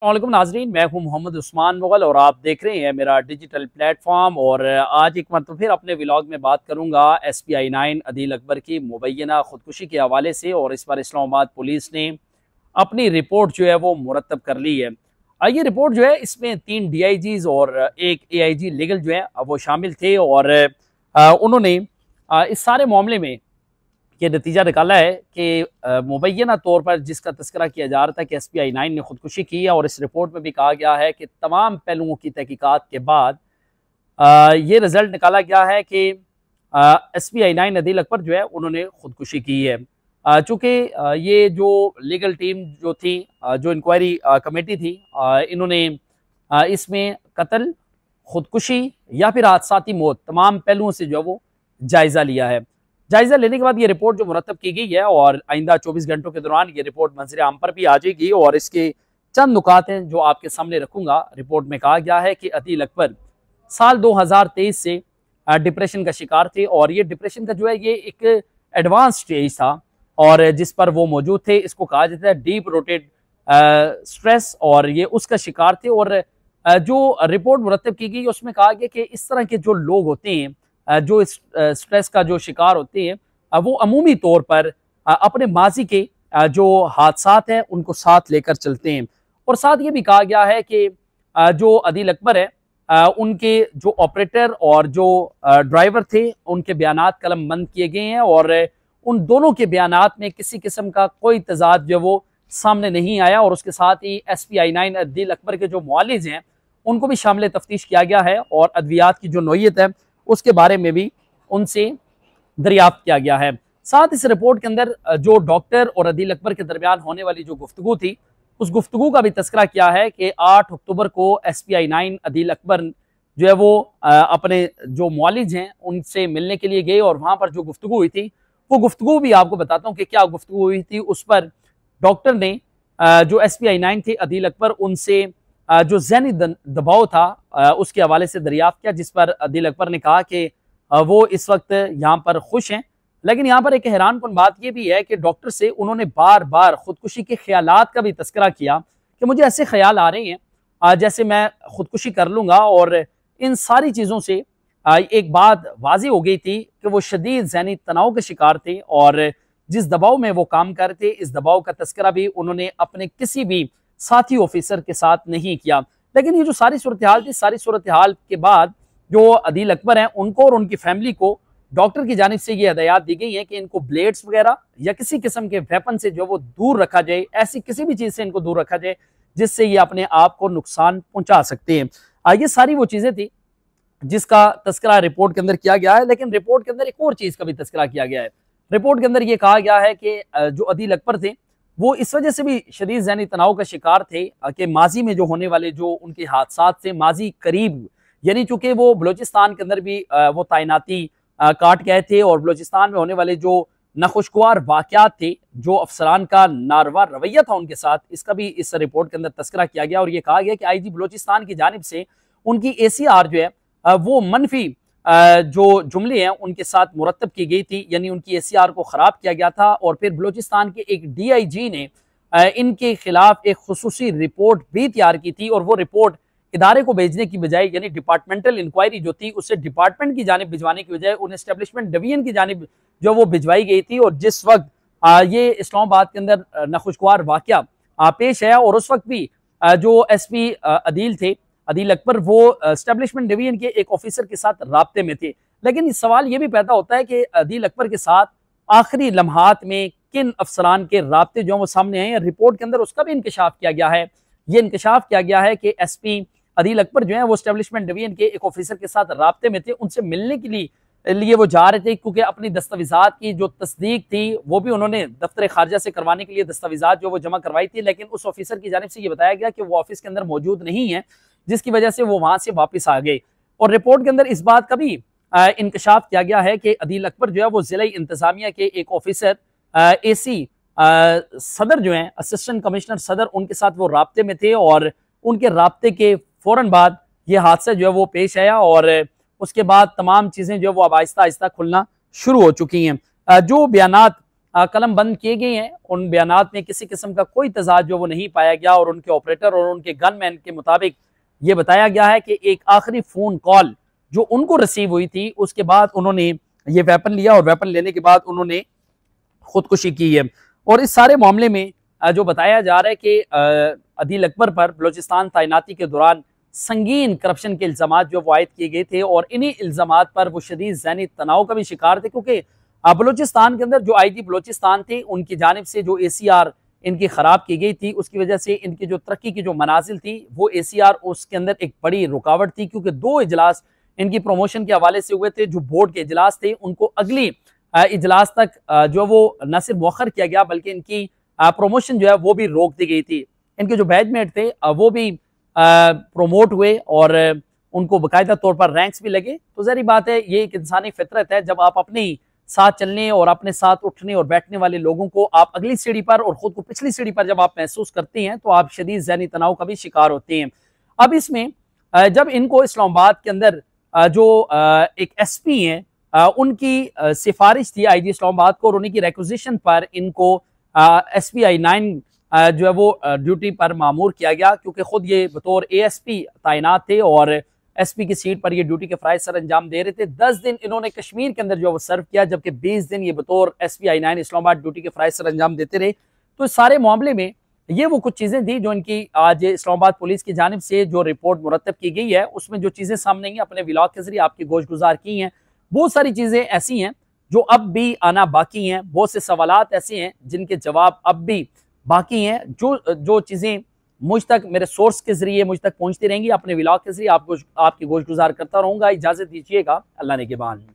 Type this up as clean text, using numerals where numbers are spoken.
वालेकुम नाजरीन, मैं हूं मोहम्मद उस्मान मुगल और आप देख रहे हैं मेरा डिजिटल प्लेटफॉर्म। और आज एक मरतबा फिर अपने व्लॉग में बात करूंगा SPI9 अदील अकबर की मुबैना खुदकुशी के हवाले से। और इस पर इस्लामाबाद पुलिस ने अपनी रिपोर्ट जो है वो मुरतब कर ली है। ये रिपोर्ट जो है इसमें 3 DIGs और एक AIG लीगल जो है वो शामिल थे। और उन्होंने इस सारे मामले में ये नतीजा निकाला है कि मुबैना तौर पर जिसका तस्करा किया जा रहा था कि SPI9 ने खुदकुशी की है। और इस रिपोर्ट में भी कहा गया है कि तमाम पहलुओं की तहकीकात के बाद ये रिजल्ट निकाला गया है कि SPI9 अदील अकबर जो है उन्होंने खुदकुशी की है। चूँकि ये जो लीगल टीम जो थी, जो इंक्वायरी कमेटी थी, इन्होंने इसमें कत्ल, खुदकुशी या फिर हादसाती मौत तमाम पहलुओं से जो है वो जायज़ा लिया है। जायजा लेने के बाद ये रिपोर्ट जो मुरतब की गई है और आइंदा 24 घंटों के दौरान ये रिपोर्ट मंजर आम पर भी आ जाएगी। और इसके चंद नुकात हैं जो आपके सामने रखूंगा। रिपोर्ट में कहा गया है कि अदील अकबर साल 2023 से डिप्रेशन का शिकार थे। और ये डिप्रेशन का जो है ये एक एडवांस स्टेज था और जिस पर वो मौजूद थे इसको कहा जाता है डीप रोटेड स्ट्रेस, और ये उसका शिकार थे। और जो रिपोर्ट मुरतब की गई उसमें कहा गया कि इस तरह के जो लोग होते हैं जो स्ट्रेस का जो शिकार होते हैं वो अमूमी तौर पर अपने माजी के जो हादसात हैं उनको साथ लेकर चलते हैं। और साथ ये भी कहा गया है कि जो अदील अकबर है उनके जो ऑपरेटर और जो ड्राइवर थे उनके बयानात कलमबंद किए गए हैं। और उन दोनों के बयानात में किसी किस्म का कोई तजाद जो वो सामने नहीं आया। और उसके साथ ही SPI9 अदील अकबर के जो मुआलिज हैं उनको भी शामिल तफ्तीश किया गया है और अद्वियात की जो नोयत है उसके बारे में भी उनसे दरियाफ्त किया गया है। साथ इस रिपोर्ट के अंदर जो डॉक्टर और अदील अकबर के दरमियान होने वाली जो गुफ्तगू थी उस गुफ्तगू का भी तस्करा किया है कि 8 अक्टूबर को SPI9 अदील अकबर जो है वो अपने जो मुआलिज हैं उनसे मिलने के लिए गए। और वहाँ पर जो गुफ्तगू हुई थी वो गुफ्तगू भी आपको बताता हूँ कि क्या गुफ्तगू हुई थी। उस पर डॉक्टर ने जो SPI9 थे अदील अकबर उनसे जो ज़हनी दबाव था उसके हवाले से दरियाफ्त किया, जिस पर अदील अकबर ने कहा कि वो इस वक्त यहाँ पर खुश हैं। लेकिन यहाँ पर एक हैरान कुन बात यह भी है कि डॉक्टर से उन्होंने बार बार खुदकुशी के ख्यालात का भी तस्करा किया कि मुझे ऐसे ख्याल आ रहे हैं जैसे मैं खुदकुशी कर लूँगा। और इन सारी चीज़ों से एक बात वाजी हो गई थी कि वो शदीद ज़हनी तनाव के शिकार थे और जिस दबाव में वो काम कर रहे थे इस दबाव का तस्करा भी उन्होंने अपने किसी भी साथी ऑफिसर के साथ नहीं किया। लेकिन ये जो सारी सूरत हाल थी, सारी सूरत हाल के बाद जो अदील अकबर हैं उनको और उनकी फैमिली को डॉक्टर की जानिब से ये हदायत दी गई है कि इनको ब्लेड्स वगैरह या किसी किस्म के वेपन से जो वो दूर रखा जाए, ऐसी किसी भी चीज़ से इनको दूर रखा जाए जिससे ये अपने आप को नुकसान पहुंचा सकते हैं। ये सारी वो चीज़ें थी जिसका तस्करा रिपोर्ट के अंदर किया गया है। लेकिन रिपोर्ट के अंदर एक और चीज़ का भी तस्करा किया गया है। रिपोर्ट के अंदर ये कहा गया है कि जो अदील अकबर थे वो इस वजह से भी शदीद ज़हनी तनाव का शिकार थे कि माजी में जो होने वाले जो उनके हादसात से माजी करीब, यानी चूँकि वो बलूचिस्तान के अंदर भी वो तैनाती काट गए थे और बलूचिस्तान में होने वाले जो नाखुशगवार वाक़यात थे, जो अफसरान का नारवा रवैया था उनके साथ, इसका भी इस रिपोर्ट के अंदर तस्करा किया गया। और ये कहा गया कि IG बलूचिस्तान की जानिब से उनकी ACR जो है वो मनफी जो जुमले हैं उनके साथ मुरतब की गई थी, यानी उनकी ACR को ख़राब किया गया था। और फिर बलूचिस्तान के एक DIG ने इनके खिलाफ एक खुसूसी रिपोर्ट भी तैयार की थी और वो रिपोर्ट इदारे को भेजने की बजाय, यानी डिपार्टमेंटल इंक्वायरी जो थी उसे डिपार्टमेंट की जानिब भिजवाने की बजाय उन एस्टेब्लिशमेंट डिवीजन की जानिब जो वो भिजवाई गई थी। और जिस वक्त ये इस्लामाबाद के अंदर नाखुशगवार वाक़या पेश है और उस वक्त भी जो SP अदील थे, अदील अकबर, वो एस्टेब्लिशमेंट डिवीजन के एक ऑफिसर के साथ राब्ते में थे। लेकिन इस सवाल ये भी पैदा होता है कि अदील अकबर के साथ आखिरी लम्हात में किन अफसरान के राब्ते जो वो सामने आए हैं, रिपोर्ट के अंदर उसका भी इंकशाफ किया गया है। ये इंकशाफ किया गया है कि SP अदील अकबर जो है वो एस्टेब्लिशमेंट डिवीजन के एक ऑफिसर के साथ राब्ते में थे, उनसे मिलने के लिए वो जा रहे थे क्योंकि अपनी दस्तावेजात की जो तस्दीक थी वो भी उन्होंने दफ्तर खारजा से करवाने के लिए दस्तावेजात जो वो जमा करवाई थी। लेकिन उस ऑफिसर की जानिब से ये बताया गया कि वो ऑफिस के अंदर मौजूद नहीं है, जिसकी वजह से वो वहां से वापस आ गए। और रिपोर्ट के अंदर इस बात का भी इंकशाफ किया गया है कि अदील अकबर जो है वो जिला इंतजामिया के एक ऑफिसर AC सदर जो है, असिस्टेंट कमिश्नर सदर, उनके साथ वो राब्ते में थे। और उनके राब्ते के फौरन बाद ये हादसा जो है वो पेश आया और उसके बाद तमाम चीज़ें जो है वो अब आहिस्ता आहिस्ता खुलना शुरू हो चुकी हैं। जो बयानात कलम बंद किए गए हैं। उन बयानात में किसी किस्म का कोई तजाद जो वो नहीं पाया गया और उनके ऑपरेटर और उनके गनमैन के मुताबिक ये बताया गया है कि एक आखिरी फ़ोन कॉल जो उनको रिसीव हुई थी उसके बाद उन्होंने ये वेपन लिया और वेपन लेने के बाद उन्होंने खुदकुशी की है। और इस सारे मामले में जो बताया जा रहा है कि अदील अकबर पर बलूचिस्तान तैनाती के दौरान संगीन करप्शन के इल्ज़ाम जो वो आयद किए गए थे और इन्हीं इल्ज़ाम पर वो शदीद ज़हनी तनाव का भी शिकार थे, क्योंकि बलूचिस्तान के अंदर जो IG बलूचिस्तान थे उनकी जानिब से जो ACR इनकी ख़राब की गई थी, उसकी वजह से इनकी जो तरक्की की जो मनाजिल थी वो ACR उसके अंदर एक बड़ी रुकावट थी, क्योंकि 2 इजलास इनकी प्रमोशन के हवाले से हुए थे। जो बोर्ड के इजलास थे उनको अगली इजलास तक जो वो न सिर्फ मौखर किया गया बल्कि इनकी प्रमोशन जो है वो भी रोक दी गई थी। इनके जो बैचमेट थे वो भी प्रोमोट हुए और उनको बाकायदा तौर पर रैंक्स भी लगे। तो ज़ाहिर बात है ये एक इंसानी फितरत है, जब आप अपने साथ चलने और अपने साथ उठने और बैठने वाले लोगों को आप अगली सीढ़ी पर और ख़ुद को पिछली सीढ़ी पर जब आप महसूस करते हैं तो आप शदीद ज़हनी तनाव का भी शिकार होते हैं। अब इसमें जब इनको इस्लामाबाद के अंदर जो एक SP हैं उनकी सिफारिश थी IG इस्लामाबाद को और उन्हीं की रिक्वेजिशन पर इनको SPI-9 जो है वो ड्यूटी पर मामूर किया गया, क्योंकि खुद ये बतौर ASP तैनात थे और SP की सीट पर ये ड्यूटी के फ़राइज़ सर अंजाम दे रहे थे। 10 दिन इन्होंने कश्मीर के अंदर जो है वो सर्व किया, जबकि 20 दिन ये बतौर SPI-9 इस्लामाबाद ड्यूटी के फ़राइज़ सर अंजाम देते रहे। तो इस सारे मामले में ये वो कुछ चीज़ें थी जो इनकी आज इस्लामाबाद पुलिस की जानिब से जो रिपोर्ट मुरतब की गई है उसमें जो चीज़ें सामने आई हैं अपने व्लॉग के जरिए आपकी गोश गुजार की हैं। बहुत सारी चीज़ें ऐसी हैं जो अब भी आना बाकी हैं, बहुत से सवालात ऐसे हैं जिनके जवाब अब भी बाकी हैं। जो चीज़ें मुझ तक मेरे सोर्स के जरिए मुझ तक पहुंचती रहेंगी, अपने व्लॉग के जरिए आपकी गोश गुजार करता रहूँगा। इजाज़त दीजिएगा, अल्लाह ने के बाद।